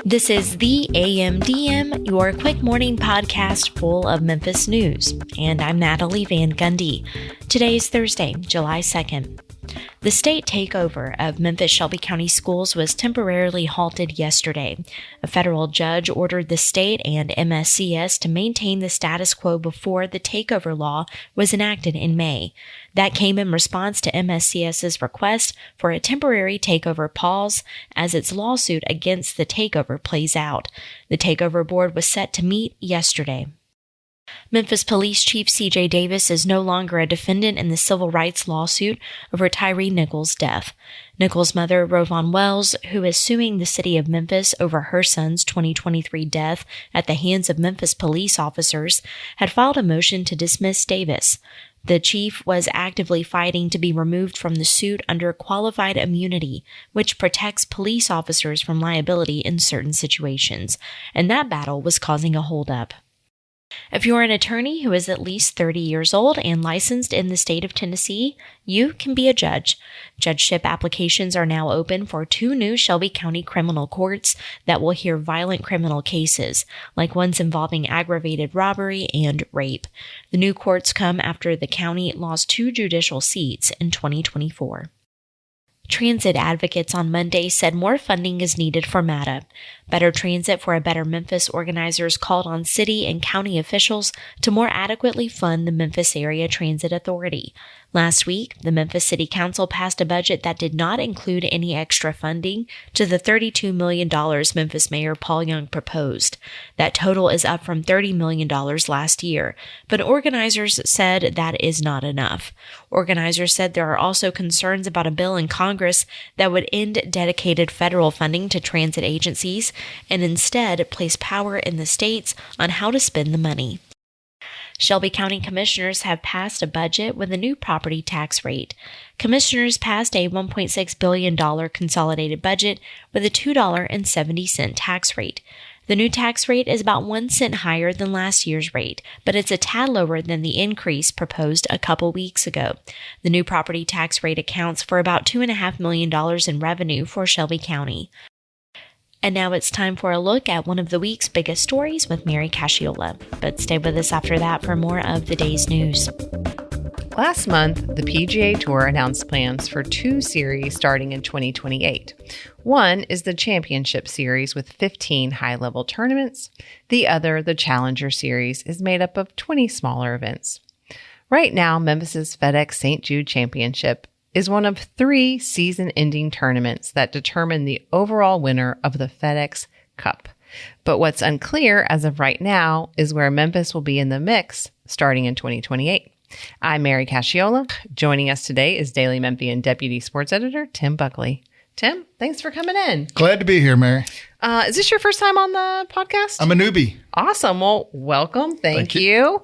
This is the AMDM, your quick morning podcast full of Memphis news. And I'm Natalie Van Gundy. Today is Thursday, July 2nd. The state takeover of Memphis Shelby County schools was temporarily halted yesterday. A federal judge ordered the state and MSCS to maintain the status quo before the takeover law was enacted in May. That came in response to MSCS's request for a temporary takeover pause as its lawsuit against the takeover plays out. The takeover board was set to meet yesterday. Memphis Police Chief C.J. Davis is no longer a defendant in the civil rights lawsuit over Tyree Nichols' death. Nichols' mother, Rovon Wells, who is suing the city of Memphis over her son's 2023 death at the hands of Memphis police officers, had filed a motion to dismiss Davis. The chief was actively fighting to be removed from the suit under qualified immunity, which protects police officers from liability in certain situations, and that battle was causing a holdup. If you're an attorney who is at least 30 years old and licensed in the state of Tennessee, you can be a judge. Judgeship applications are now open for 2 new Shelby County criminal courts that will hear violent criminal cases, like ones involving aggravated robbery and rape. The new courts come after the county lost 2 judicial seats in 2024. Transit advocates on Monday said more funding is needed for MATA. Better Transit for a Better Memphis organizers called on city and county officials to more adequately fund the Memphis Area Transit Authority. Last week, the Memphis City Council passed a budget that did not include any extra funding to the $32 million Memphis Mayor Paul Young proposed. That total is up from $30 million last year, but organizers said that is not enough. Organizers said there are also concerns about a bill in Congress that would end dedicated federal funding to transit agencies and instead place power in the states on how to spend the money. Shelby County commissioners have passed a budget with a new property tax rate. Commissioners passed a $1.6 billion consolidated budget with a $2.70 tax rate. The new tax rate is about 1 cent higher than last year's rate, but it's a tad lower than the increase proposed a couple weeks ago. The new property tax rate accounts for about $2.5 million in revenue for Shelby County. And now it's time for a look at one of the week's biggest stories with Mary Casciola. But stay with us after that for more of the day's news. Last month, the PGA Tour announced plans for 2 series starting in 2028. One is the Championship Series with 15 high-level tournaments. The other, the Challenger Series, is made up of 20 smaller events. Right now, Memphis's FedEx St. Jude Championship is one of 3 season-ending tournaments that determine the overall winner of the FedEx Cup. But what's unclear as of right now is where Memphis will be in the mix starting in 2028. I'm Mary Casciola. Joining us today is Daily Memphian Deputy Sports Editor Tim Buckley. Tim, thanks for coming in. Glad to be here, Mary. Is this your first time on the podcast? I'm a newbie. Awesome. Well, welcome. Thank you.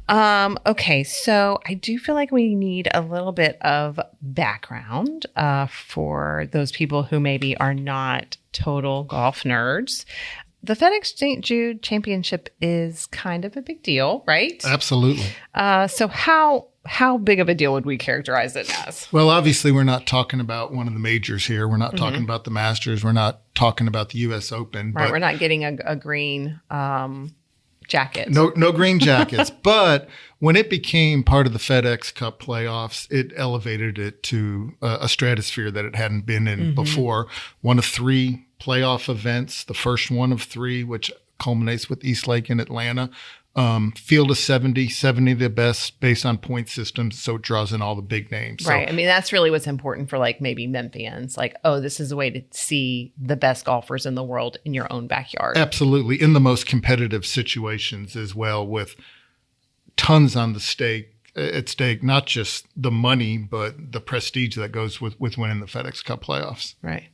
Okay, so I do feel like we need a little bit of background for those people who maybe are not total golf nerds. The FedEx St. Jude Championship is kind of a big deal, right? Absolutely. So how big of a deal would we characterize it as? Well, obviously, we're not talking about one of the majors here. We're not talking about the Masters. We're not talking about the U.S. Open. Right, we're not getting a green jacket. No green jackets. But when it became part of the FedEx Cup playoffs, it elevated it to a stratosphere that it hadn't been in before. One of 3 playoff events, the first one of 3, which culminates with East Lake in Atlanta. Field of 70 the best based on point systems, so it draws in all the big names. Right. I mean, that's really what's important for like maybe Memphians. Like, oh, this is a way to see the best golfers in the world in your own backyard. Absolutely. In the most competitive situations as well, with tons on the at stake, not just the money, but the prestige that goes with winning the FedEx Cup playoffs. Right.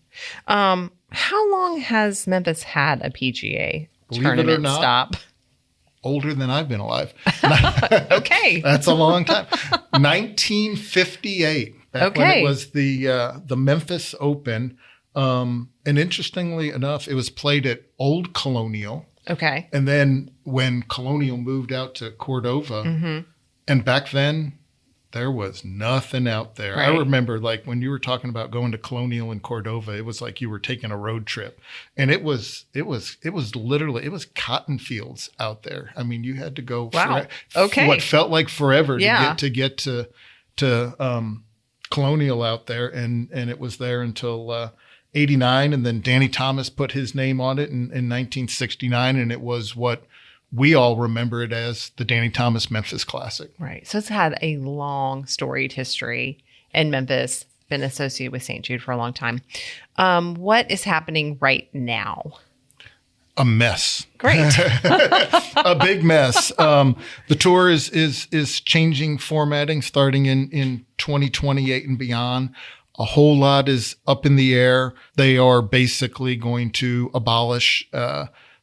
How long has Memphis had a PGA Believe it or not, stop? Older than I've been alive. Okay. That's a long time. 1958. Back when it was the Memphis Open. And interestingly enough, it was played at Old Colonial. Okay. And then when Colonial moved out to Cordova, and back then, there was nothing out there. Right. I remember like when you were talking about going to Colonial in Cordova, it was like you were taking a road trip, and it was literally, it was cotton fields out there. I mean, you had to go what felt like forever to get to Colonial out there. And it was there until 89. And then Danny Thomas put his name on it in 1969. And it was what we all remember it as, the Danny Thomas Memphis Classic. Right. So it's had a long storied history in Memphis, been associated with St. Jude for a long time. What is happening right now? A mess. Great. A big mess. The tour is changing formatting starting in 2028 and beyond. A whole lot is up in the air. They are basically going to abolish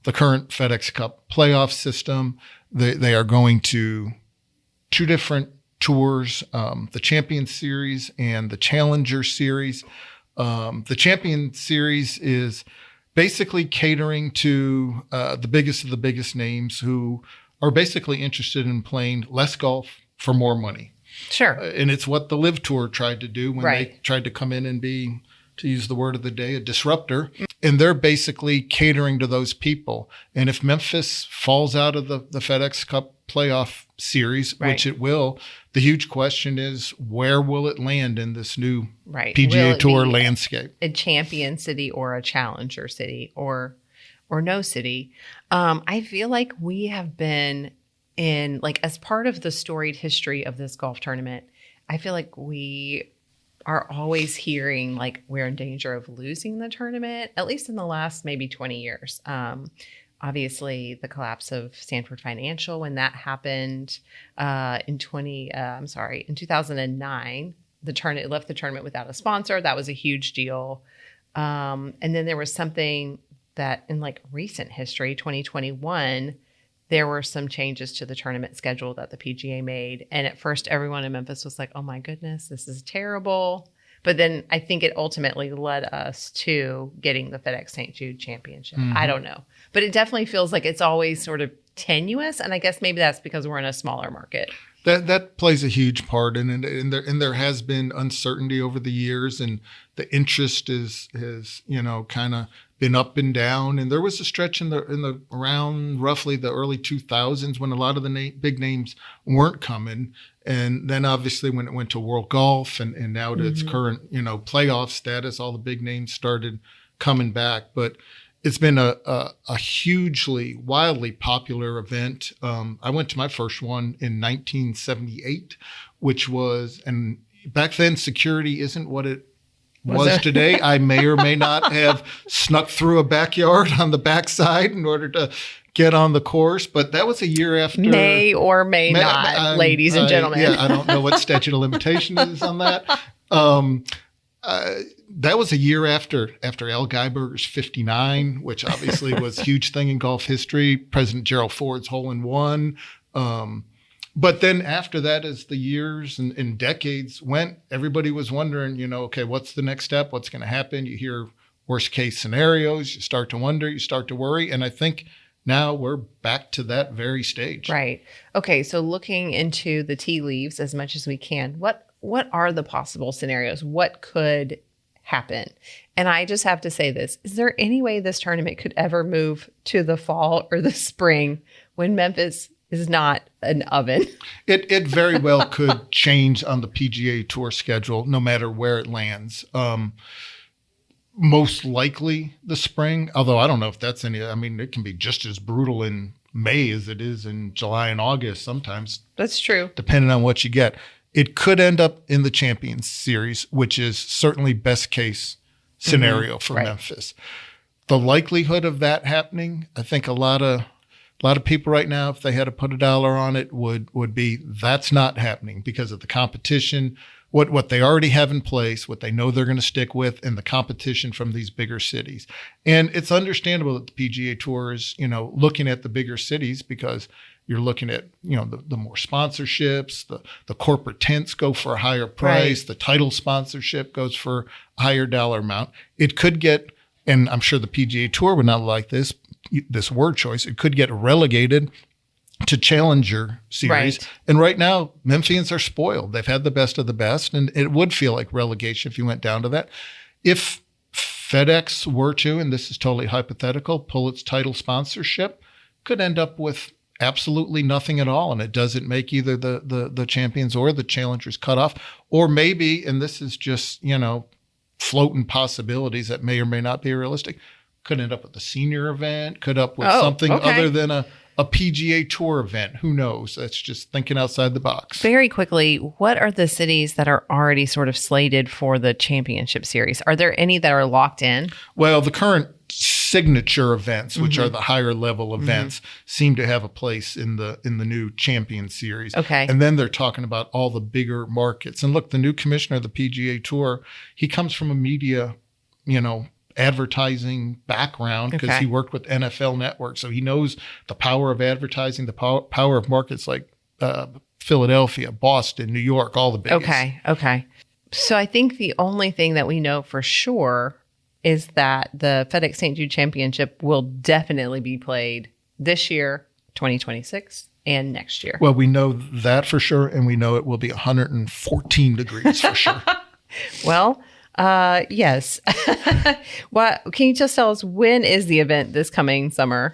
the current FedEx Cup playoff system. They are going to two different tours, the Champion Series and the Challenger Series. The Champion Series is basically catering to the biggest of the biggest names who are basically interested in playing less golf for more money. Sure. And it's what the Live Tour tried to do when Right. they tried to come in and be, to use the word of the day, a disruptor. And they're basically catering to those people. And if Memphis falls out of the FedEx Cup playoff series, Right. which it will, the huge question is, where will it land in this new Right. PGA Will it Tour be landscape? a champion city or a challenger city or no city? I feel like we have been in, like, as part of the storied history of this golf tournament, I feel like we are always hearing like we're in danger of losing the tournament, at least in the last maybe 20 years. Obviously, the collapse of Sanford Financial, when that happened in 2009, it left the tournament without a sponsor. That was a huge deal. And then there was something that in like recent history, 2021, there were some changes to the tournament schedule that the PGA made. And at first, everyone in Memphis was like, oh my goodness, this is terrible. But then I think it ultimately led us to getting the FedEx St. Jude Championship. Mm-hmm. I don't know. But it definitely feels like it's always sort of tenuous. And I guess maybe that's because we're in a smaller market. That plays a huge part in it, and there has been uncertainty over the years, and the interest has kind of been up and down. And there was a stretch in the around roughly the early 2000s when a lot of the big names weren't coming, and then obviously when it went to World Golf and now to its current playoff status, all the big names started coming back, but. It's been a hugely, wildly popular event. I went to my first one in 1978, which was, and back then security isn't what it was today. I may or may not have snuck through a backyard on the backside in order to get on the course, but that was a year after. May or may not, ladies and gentlemen. Yeah, I don't know what statute of limitation is on that. That was a year after Al Geiberger's 59, which obviously was a huge thing in golf history. President Gerald Ford's hole-in-one. But then after that, as the years and decades went, everybody was wondering, okay, what's the next step? What's going to happen? You hear worst case scenarios. You start to wonder. You start to worry. And I think now we're back to that very stage. Right. Okay. So looking into the tea leaves as much as we can, what are the possible scenarios? What could happen? And I just have to say this. Is there any way this tournament could ever move to the fall or the spring when Memphis is not an oven? It very well could change on the PGA Tour schedule, no matter where it lands. Most likely the spring, although I don't know if that's it can be just as brutal in May as it is in July and August sometimes. That's true. Depending on what you get. It could end up in the Champions Series, which is certainly best case scenario for Memphis. The likelihood of that happening, I think a lot of people right now, if they had to put $1 on it, would be that's not happening because of the competition, what they already have in place, what they know they're going to stick with, and the competition from these bigger cities. And it's understandable that the PGA Tour is, looking at the bigger cities because you're looking at, the more sponsorships, the corporate tents go for a higher price, Right. the title sponsorship goes for a higher dollar amount. It could get, and I'm sure the PGA Tour would not like this word choice, it could get relegated to Challenger Series. Right. And right now, Memphians are spoiled. They've had the best of the best, and it would feel like relegation if you went down to that. If FedEx were to, and this is totally hypothetical, pull its title sponsorship, could end up with absolutely nothing at all, and it doesn't make either the champions or the challengers cut off. Or maybe, and this is just, floating possibilities that may or may not be realistic, could end up with a senior event, could up with something other than a PGA Tour event. Who knows? That's just thinking outside the box. Very quickly, what are the cities that are already sort of slated for the championship series? Are there any that are locked in? Well, the current signature events, which are the higher level events, seem to have a place in the new champion series. Okay. And then they're talking about all the bigger markets. And look, the new commissioner of the PGA Tour, he comes from a media, advertising background because he worked with NFL Network. So he knows the power of advertising, the power of markets like Philadelphia, Boston, New York, all the biggest. Okay. So I think the only thing that we know for sure is that the FedEx St. Jude Championship will definitely be played this year, 2026, and next year. Well, we know that for sure, and we know it will be 114 degrees for sure. Well, yes. What can you just tell us, when is the event this coming summer?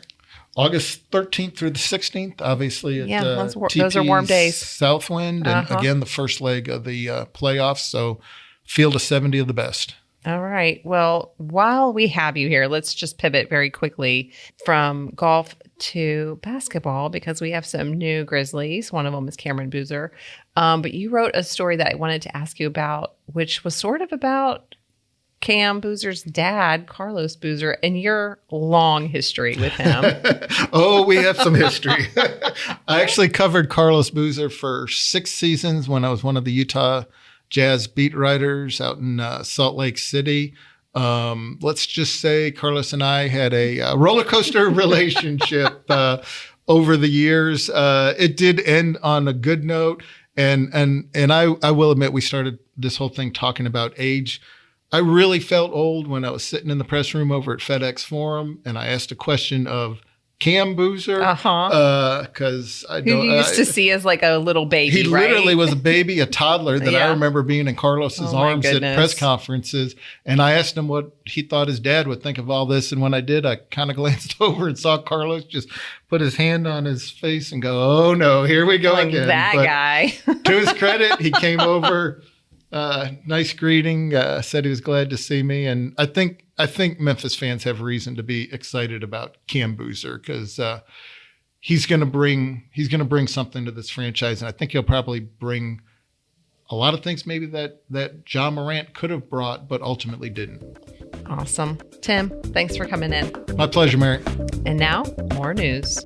August 13th through the 16th, obviously. Those are warm days. Southwind, and again, the first leg of the playoffs. So field of 70 of the best. All right. Well, while we have you here, let's just pivot very quickly from golf to basketball because we have some new Grizzlies. One of them is Cameron Boozer. But you wrote a story that I wanted to ask you about, which was sort of about Cam Boozer's dad, Carlos Boozer, and your long history with him. Oh, we have some history. I actually covered Carlos Boozer for 6 seasons when I was one of the Utah Jazz beat writers out in Salt Lake City. Let's just say Carlos and I had a roller coaster relationship over the years. It did end on a good note. And I will admit, we started this whole thing talking about age. I really felt old when I was sitting in the press room over at FedEx Forum, and I asked a question of Cam Boozer, because who you used to see as like a little baby. He literally was a baby, a toddler that I remember being in Carlos's arms at press conferences. And I asked him what he thought his dad would think of all this. And when I did, I kind of glanced over and saw Carlos just put his hand on his face and go, "Oh no, here we go again." That guy. To his credit, he came over. Nice greeting. Said he was glad to see me, and I think Memphis fans have reason to be excited about Cam Boozer because he's going to bring something to this franchise, and I think he'll probably bring a lot of things maybe that John Morant could have brought, but ultimately didn't. Awesome, Tim. Thanks for coming in. My pleasure, Mary. And now more news.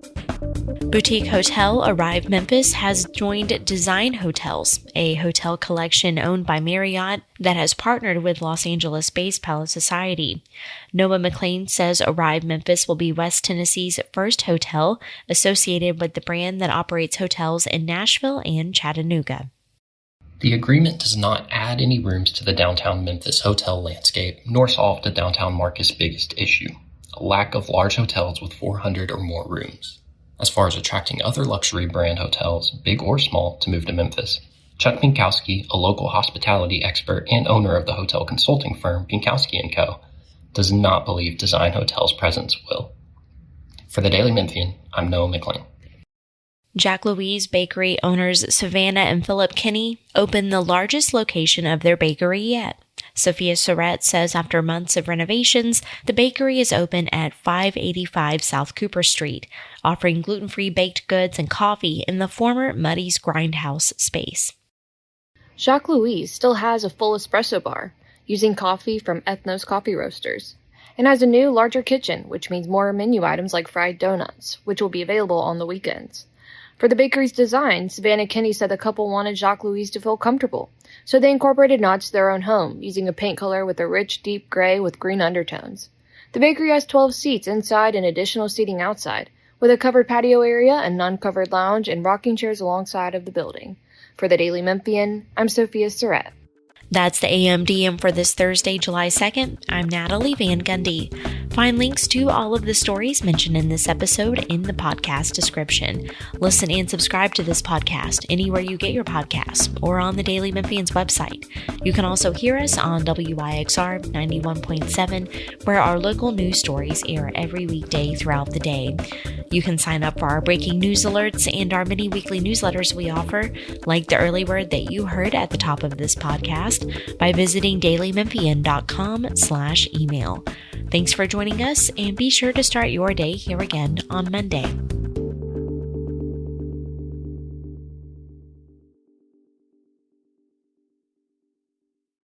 Boutique Hotel Arrive Memphis has joined Design Hotels, a hotel collection owned by Marriott that has partnered with Los Angeles-based Palace Society. Noah McLean says Arrive Memphis will be West Tennessee's first hotel associated with the brand that operates hotels in Nashville and Chattanooga. The agreement does not add any rooms to the downtown Memphis hotel landscape, nor solve the downtown market's biggest issue, a lack of large hotels with 400 or more rooms. As far as attracting other luxury brand hotels, big or small, to move to Memphis, Chuck Pinkowski, a local hospitality expert and owner of the hotel consulting firm Pinkowski & Co., does not believe Design Hotel's presence will. For the Daily Memphian, I'm Noah McLean. Jack Louise Bakery owners Savannah and Philip Kinney opened the largest location of their bakery yet. Sophia Surratt says after months of renovations, the bakery is open at 585 South Cooper Street, offering gluten-free baked goods and coffee in the former Muddy's Grindhouse space. Jacques Louise still has a full espresso bar, using coffee from Ethnos Coffee Roasters, and has a new, larger kitchen, which means more menu items like fried donuts, which will be available on the weekends. For the bakery's design, Savannah Kinney said the couple wanted Jacques Louise to feel comfortable, so they incorporated nods to their own home, using a paint color with a rich, deep gray with green undertones. The bakery has 12 seats inside and additional seating outside, with a covered patio area, a non-covered lounge, and rocking chairs alongside of the building. For the Daily Memphian, I'm Sophia Surratt. That's the AMDM for this Thursday, July 2nd. I'm Natalie Van Gundy. Find links to all of the stories mentioned in this episode in the podcast description. Listen and subscribe to this podcast anywhere you get your podcasts or on the Daily Memphian's website. You can also hear us on WYXR 91.7, where our local news stories air every weekday throughout the day. You can sign up for our breaking news alerts and our mini weekly newsletters we offer, like the early word that you heard at the top of this podcast, by visiting dailymemphian.com/email. Thanks for joining us, and be sure to start your day here again on Monday.